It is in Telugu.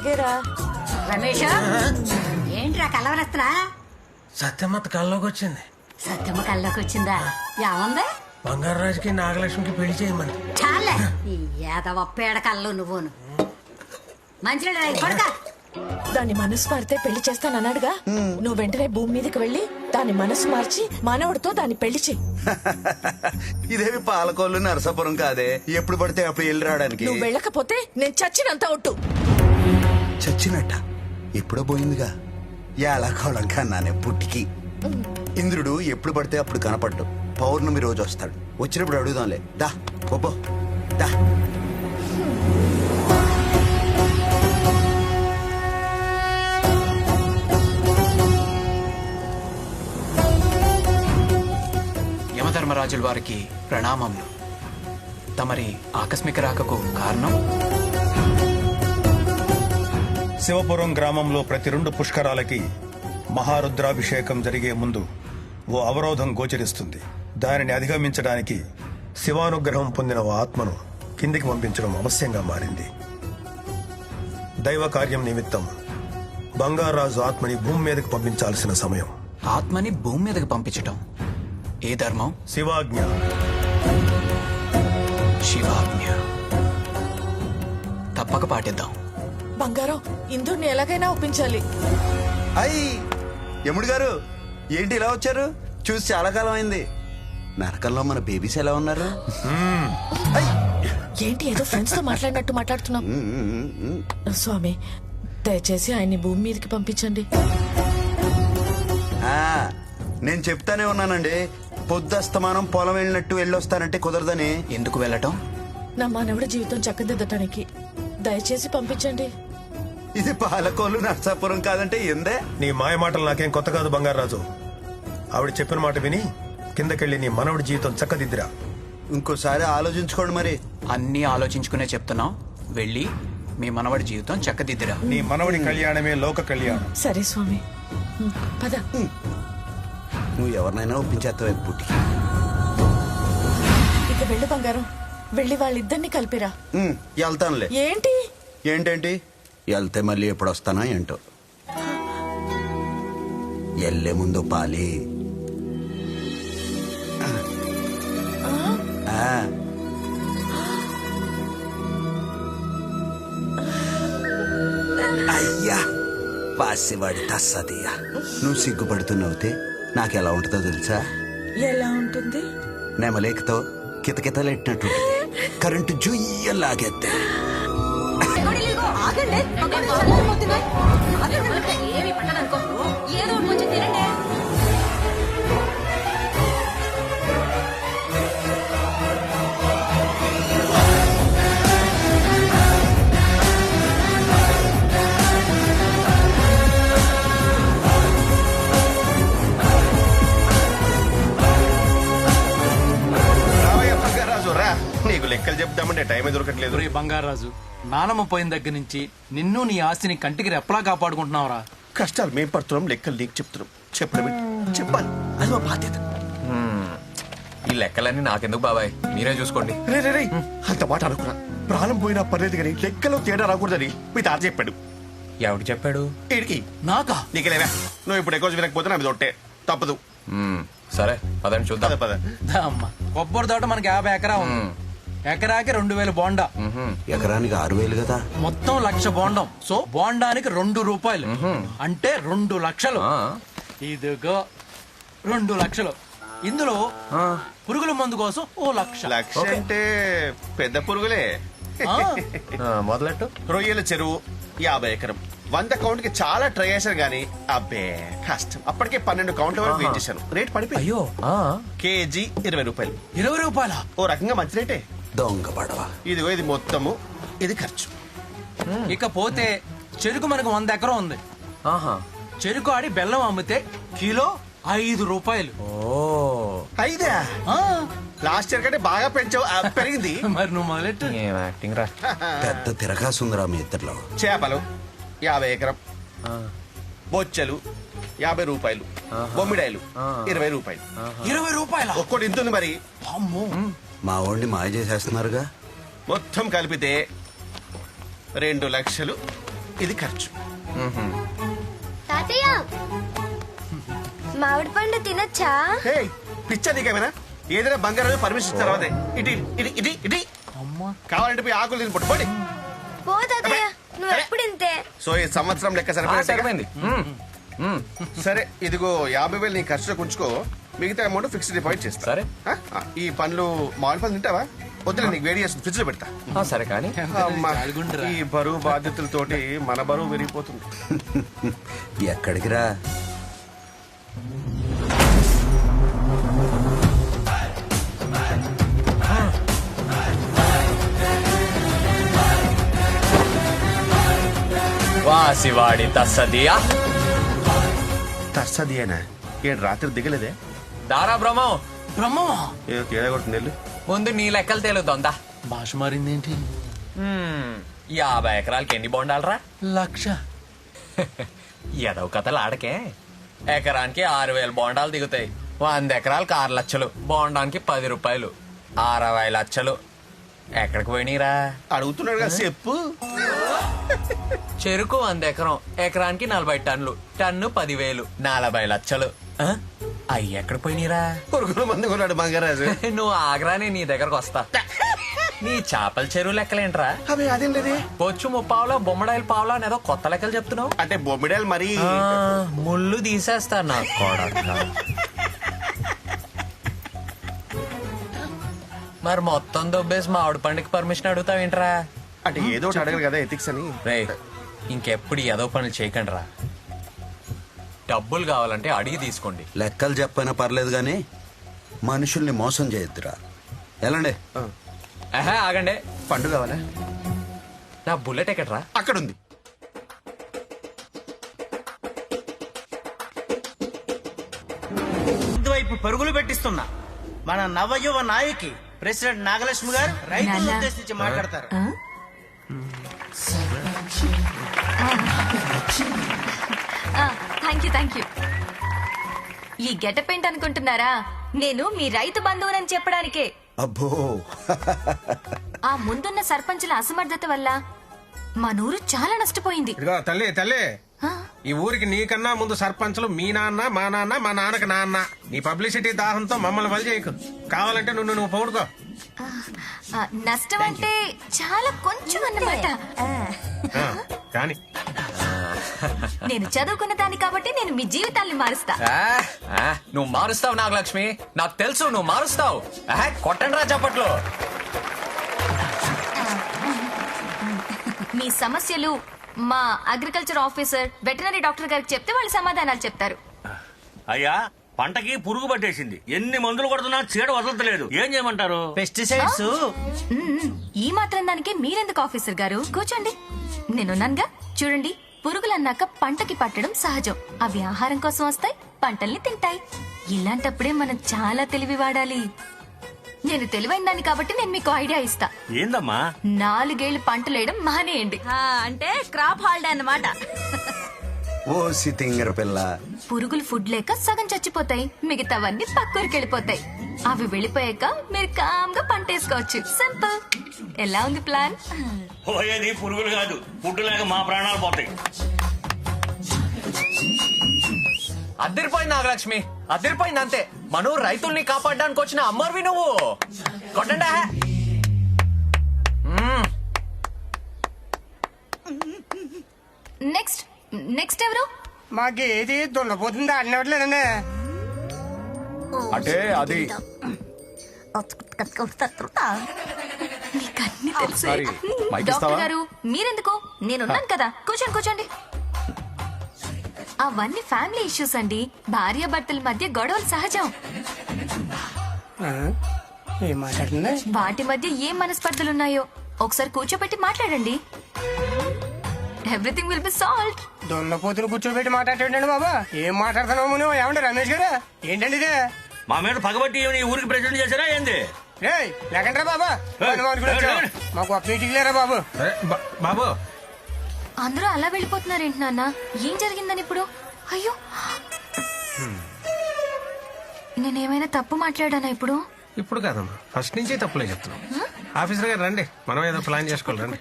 అలాగేరా. రమేష్ ఏంట్రా కలవరస్త్రా? సత్యమత్త కల్లోకి వచ్చింది. సత్యమ్మ కల్లోకి వచ్చిందా? ఏముంది? బంగారాజుకి నాగలక్ష్మికి పెళ్లి చేయమని. చాలే ఈ ఏదవ పేడ కళ్ళు నువ్వును. మంచిగా పడక. దాని మనసు మారితే పెళ్లి చేస్తానన్నాడుగా. నువ్వు వెంటనే భూమి మీదకి వెళ్ళి దాని మనసు మార్చి మనవడితో దాన్ని పెళ్లి చెయ్యి. ఇదేమి పాలకోళ్ళు నరసాపురం కాదే, ఎప్పుడు పడితే అప్పుడు వెళ్ళి రావడానికి. నువ్వు వెళ్ళకపోతే నేను చచ్చినంత ఒట్టు. చచ్చినట్ట ఎప్పుడో పోయిందిగా. ఎలా కోళం కన్నానే పుట్టికి. ఇంద్రుడు ఎప్పుడు పడితే అప్పుడు కనపడ్డు. పౌర్ణమి రోజు వస్తాడు. వచ్చినప్పుడు అడుగుదాంలే. దా ఒబ్బో దా. యమధర్మరాజుల వారికి ప్రణామములు. తమరి ఆకస్మిక రాకకు కారణం? శివపురం గ్రామంలో ప్రతి 2 పుష్కరాలకి మహారుద్రాభిషేకం జరిగే ముందు ఓ అవరోధం గోచరిస్తుంది. దానిని అధిగమించడానికి శివానుగ్రహం పొందిన ఓ ఆత్మను కిందికి పంపించడం అవశ్యంగా మారింది. దైవ కార్యం నిమిత్తం బంగారాజు ఆత్మని భూమి మీదకి పంపించాల్సిన సమయం. ఆత్మని భూమి మీదకి పంపించటం ఏ ధర్మం? శివాజ్ఞ. శివాజ్ఞ. తప్పక పాటిద్దాం. బంగారం, ఇందుని ఎలాగైనా ఒప్పించాలి. అయ్యి యముడు గారు ఏంటి ఇలా వచ్చారు? చూసి చాలా కాలం అయింది. నరకంలో మన బేబీస్ ఎలా ఉన్నారు? ఏంటి ఏదో ఫ్రెండ్స్ తో మాట్లాడినట్టు మాట్లాడుతున్నాం. స్వామి, దయచేసి ఆయన్ని భూమి మీదకి పంపించండి. నేను చెప్తానే ఉన్నానండి, పొద్దస్తమానం పొలం వెళ్ళినట్టు వెళ్ళొస్తానంటే కుదరదని. ఎందుకు వెళ్ళటం? నా మానవుడి జీవితం చక్కదిద్దటానికి దయచేసి పంపించండి. ఇది పాలకోళ్ళు నర్సాపురం కాదంటే ఎందే. నీ మాయ మాటలు నాకేం కొత్త కాదు బంగారాజు. ఆవిడ చెప్పిన మాట విని కిందకెళ్ళి నీ మనవడి జీవితం చక్కదిద్దిరా. ఇంకోసారి ఆలోచించుకోండి మరి. అన్నీ ఆలోచించుకునే చెప్తున్నాం. వెళ్ళి మీ మనవడి జీవితం చక్కదిద్దిరా. నీ మనవడి కళ్యాణమే లోక కళ్యాణం. సరే స్వామి, పద. నువ్వు ఎవరినైనా ఒప్పించేస్తావు పుట్టికి. ఇక వెళ్ళు బంగారం, వెళ్ళి వాళ్ళిద్దరిని కలిపిరా. వెళ్తానులే. ఏంటి ఏంటేంటి వెళ్తే మళ్ళీ ఎప్పుడు వస్తానా ఏంటో. ఎల్లే ముందు పాలి. అయ్యా పాసివాడి తస్సదియ్యా. నువ్వు సిగ్గుపడుతున్నావుతే నాకెలా ఉంటుందో తెలుసా? ఎలా ఉంటుంది? నెమలేకతో కితకితలెట్టినట్టు కరెంటు జుయ్య లాగేద్దే. ఏమి పట్టదనుకో, ఏదో కొంచెం తినండి. నీకు లెక్కలు చెప్తామంటే టైమే దొరకట్లేదు. రే బంగారాజు, నానమ్మ పోయిన దగ్గర నుంచి నిన్ను నీ ఆస్తిని కంటికి రెప్పలా కాపాడుకుంటున్నావురా. కష్టాలు మేం పడుతున్నాం, లెక్కలు నీకు చెప్తున్నాం. చెప్పాలి, అది మా బాధ్యత. ఈ లెక్కలన్నీ నాకెందుకు బాబాయ్, మీరే చూసుకోండి. రే అంత మాట అనుకున్నా. ప్రాణం పోయినా పర్లేదు కానీ లెక్కలో తేడా రాకూడదని మీ తాత చెప్పాడు. ఎవడు చెప్పాడు? ఈడికి. నాకా? నీకెలేవా? నువ్వు ఇప్పుడు ఎక్కువ వినకపోతే నాకు తొట్టే తప్పదు. సరే పదండి చూద్దాం. పద. అమ్మ, కొబ్బరి తోట మనకి 50 ఎకరా ఉంది. ఎకరాకి 2000 బోండా. ఎకరానికి 6000 కదా. మొత్తం 1,00,000 బోండం. సో బోండానికి 2 రూపాయలు అంటే 2 లక్షలు. ఇదిగో 2 లక్షలు. ఇందులో పురుగుల మందు కోసం 1,00,000. లక్ష అంటే పెద్ద పురుగులే. మొదలెట్టు. రొయ్యల చెరువు 50 ఎకరం. 100 కౌంట్ కి చాలా ట్రై చేశాను గానీ అబ్బే కష్టం. అప్పటికే 12 కౌంట్ల వరకు వెయిట్ చేశాను. రేట్ పడిపోయి. అయ్యో. కేజీ 20 రూపాయలు. 20 రూపాయల? ఓ రకంగా మంచి రేటే. దొంగ పడవ. ఇదిగో ఇది మొత్తము, ఇది ఖర్చు. ఇకపోతే చెరుకు మనకు 100 ఎకరం ఉంది. చెరుకు ఆడి బెల్లం అమ్మితే కిలో 5 రూపాయలు. అయిదా? లాస్ట్ ఇయర్ కంటే బాగా పెంచావు. పెరిగింది. మరి నువ్వు మొదలెట్టు. యాక్టింగ్ రా. పెద్ద తిరగాసుందిరా మీ ఇద్దరిలో. చేపలు 50 ఎకరం. బొచ్చలు 50 రూపాయలు. బొమ్మిడాయలు 20 రూపాయలు. 20 రూపాయల? ఒక్కోటి ఇంతుంది మరి. అమ్మో, మా వాడిని మాయ చేసేస్తున్నారుగా. మొత్తం కలిపితే 2 లక్షలు ఇది ఖర్చు. తాతయ్య మామిడి పండు తినొచ్చా? హే పిచ్చా నీకేమైనా? ఏదైనా బంగారం పర్మిషన్ ఇచ్చిన తర్వాతే ఇటు ఇటు ఇటు ఇటు కావాలంటే పోయి ఆకులు తిని పట్టుకోండి. పో తాతయ్య, నువ్వు ఎప్పుడు ఇంతే. సో ఈ సంవత్సరం లెక్క సరిపోయింది. సరే ఇదిగో 50,000 నీ ఖర్చులో ఉంచుకో, మిగతా అమౌంట్ ఫిక్స్డ్ డిపాజిట్ చేస్తా. సరే. ఈ పండ్లు మామిడి పండ్లు తింటావా? వద్దులే, నీకు వేడి చేస్తుంది, ఫ్రిడ్జ్ లో పెడతా. సరే కానీ అమ్మా, ఈ బరువు బాధ్యతలతోటి మన బరువు పెరిగిపోతుంది. ఎక్కడికి రా? వాసివాడి తస్సదియా తర్సదియేనా? ఏంటి రాత్రి దిగలేదే? దారా బ్రహ్మం బ్రహ్మమా? ఏదో తేడా కొడుతుంది వెళ్ళు. ముందు నీ లెక్కలు తేలుతోందా? భాష మారిందేంటి? 50 ఎకరాలకి ఎన్ని బోండాలరా? 1,00,000. ఎదవ కథలు ఆడకే. ఎకరానికి 6,000 బోండాలు దిగుతాయి. 100 ఎకరాలకు 6 లక్షలు, బోండానికి 10 రూపాయలు, 60 లక్షలు. ఎక్కడికి పోయినీరా? అడుగుతున్నాడు కదా చెప్పు. చెరుకు 100 ఎకరం, ఎకరానికి 40 టన్నులు, టన్ను 10,000, 40 లక్షలు. అయ్యి ఎక్కడికి పోయినీరా? పురుగుల మంది కొన్నాడు బంగారాజు. నువ్వు ఆగ్రానే నీ దగ్గరకు వస్తా. నీ చేపల చెరువు లెక్కలేంట్రా? అవి అదేం లేదే. బొచ్చు ముప్పావులా, బొమ్మడాయిల పావులా అనేదో కొత్త లెక్కలు చెప్తున్నావు. అంటే బొమ్మిడాలు మరి ముళ్ళు తీసేస్తా నా కొడక. మరి మొత్తం దొబ్బేసి మామిడి పండుగ పర్మిషన్ అడుగుతావేంట్రా? అంటే ఏదో ఒకటి అడగరు కదా ఎథిక్స్ అని. రే ఇంకెప్పుడు ఏదో పనులు చేయకండి రా. డబ్బులు కావాలంటే అడిగి తీసుకోండి. లెక్కలు చెప్పైనా పర్లేదు గాని మనుషుల్ని మోసం చేయొద్దురా. ఎలాండే? ఆగండి. పండు కావాలా? నా బుల్లెట్ ఎక్కడ్రా? అక్కడ ఉంది. వైపు పరుగులు పెట్టిస్తున్నా మన నవయువ నాయకి ప్రెసిడెంట్ నాగలక్ష్మి గారు రైతులను ఉద్దేశించి మాట్లాడతారు. Thank you. ఈ గెటప్ ఏంటి అనుకుంటున్నారా? నేను మీ రైతు బంధువునని చెప్పడానికే. అబ్బో, ఆ ముందున్న సర్పంచుల అసమర్థత వల్ల మా నూరు చాలా నష్టపోయింది. ఇదిగో తల్లి తల్లి, ఆ? ఈ ఊరికి నీకన్నా ముందు సర్పంచులు మీ నాన్న, మా నాన్న, మా నాన్నకి నాన్న. నీ పబ్లిసిటీ దాహంతో మమ్మల్ని వలి చేయకు. కావాలంటే నువ్వు పౌడుకో. నష్టం అంటే చాలా కొంచెం అన్నమాట. కానీ నేను చదువుకున్న దాన్ని కాబట్టి నేను మీ జీవితాల్ని మారుస్తా. నువ్వు మారుస్తావు నాగలక్ష్మి, నాకు తెలుసు నువ్వు మారుస్తావు. కొట్టండి రా చప్పట్లు. మీ సమస్యలు మా అగ్రికల్చర్ ఆఫీసర్, వెటనరీ డాక్టర్ గారికి చెప్తే వాళ్ళు సమాధానాలు చెప్తారు. అయ్యా, పంటకి పురుగు పట్టేసింది. ఎన్ని మందులు కొడుతున్నా చీడ వదలట్లేదు. ఏం చేయమంటారు? పెస్టిసైడ్స్. ఈ మాత్రం దానికి మీరెందుకు ఆఫీసర్ గారు? కూర్చోండి, నేనున్నానుగా. చూడండి, పురుగులన్నాక పంటకి పట్టడం సహజం. అవి ఆహారం కోసం వస్తాయి, పంటల్ని తింటాయి. ఇలాంటప్పుడే మనం చాలా తెలివి వాడాలి. నేను తెలివైన దాన్ని కాబట్టి నేను మీకు ఐడియా ఇస్తా. ఏందమ్మా? 4 ఏళ్లు పంటలేయడం మానేయండి. అంటే క్రాప్ హాలిడే అన్నమాట. ఓ సితింగర పిల్ల. పురుగులు ఫుడ్ లేక సగం చచ్చిపోతాయి, మిగతావన్నీ పక్కూరికి వెళ్ళిపోతాయి. అవి వెళ్ళిపోయాక మీరు కామ్గా పంట వేసుకోవచ్చు. సింపుల్. ఎలా ఉంది ప్లాన్? పోయేది పురుగులు కాదు, ఫుడ్ లేక మా ప్రాణాలు పోతాయి. అద్దరిపోయింది నాగలక్ష్మి, అద్దరిపోయింది అంతే. మనం రైతుల్ని కాపాడడానికి వచ్చిన అమ్మర్వి నువ్వు. కొట్టండా. నెక్స్ట్ ఎవరు? మాకు ఏది దున్నపోతుందా అన్నట్లేదండి. అంటే అది మీకన్నీ తెలుసు. డాక్టర్ గారు మీరెందుకు? నేనున్నాను కదా, కూర్చోండి. అవన్నీ ఫ్యామిలీ ఇష్యూస్ అండి. భార్యాభర్తల మధ్య గొడవలు సహజం. వాటి మధ్య ఏం మనస్పర్ధలున్నాయో ఒకసారి కూర్చోబెట్టి మాట్లాడండి. Everything will be solved. దున్నపోతులు కూర్చోబెట్టి మాట్లాడండి బాబా. ఏం మాట్లాడుతున్నావు నువ్వు? ఏమంటే రమేష్ గారు, ఏంటండి ఇదే? మా మీద పగబట్టి ఈ ఊరికి ప్రెసిడెంట్ చేశారా ఏంది? లేకంటారా బాబా? మాకు మీటింగ్ లేరా బాబు? బాబు అందరూ అలా వెళ్ళిపోతున్నారేంటి నాన్న? ఏం జరిగిందని ఇప్పుడు? అయ్యో, నేనేమైనా తప్పు మాట్లాడానా ఇప్పుడు? ఇప్పుడు కాదమ్మా, ఫస్ట్ నుంచి తప్పులే చెప్తున్నాం. ఆఫీసర్ గారు రండి, మనం ఏదో ప్లాన్ చేసుకోవాలి రండి.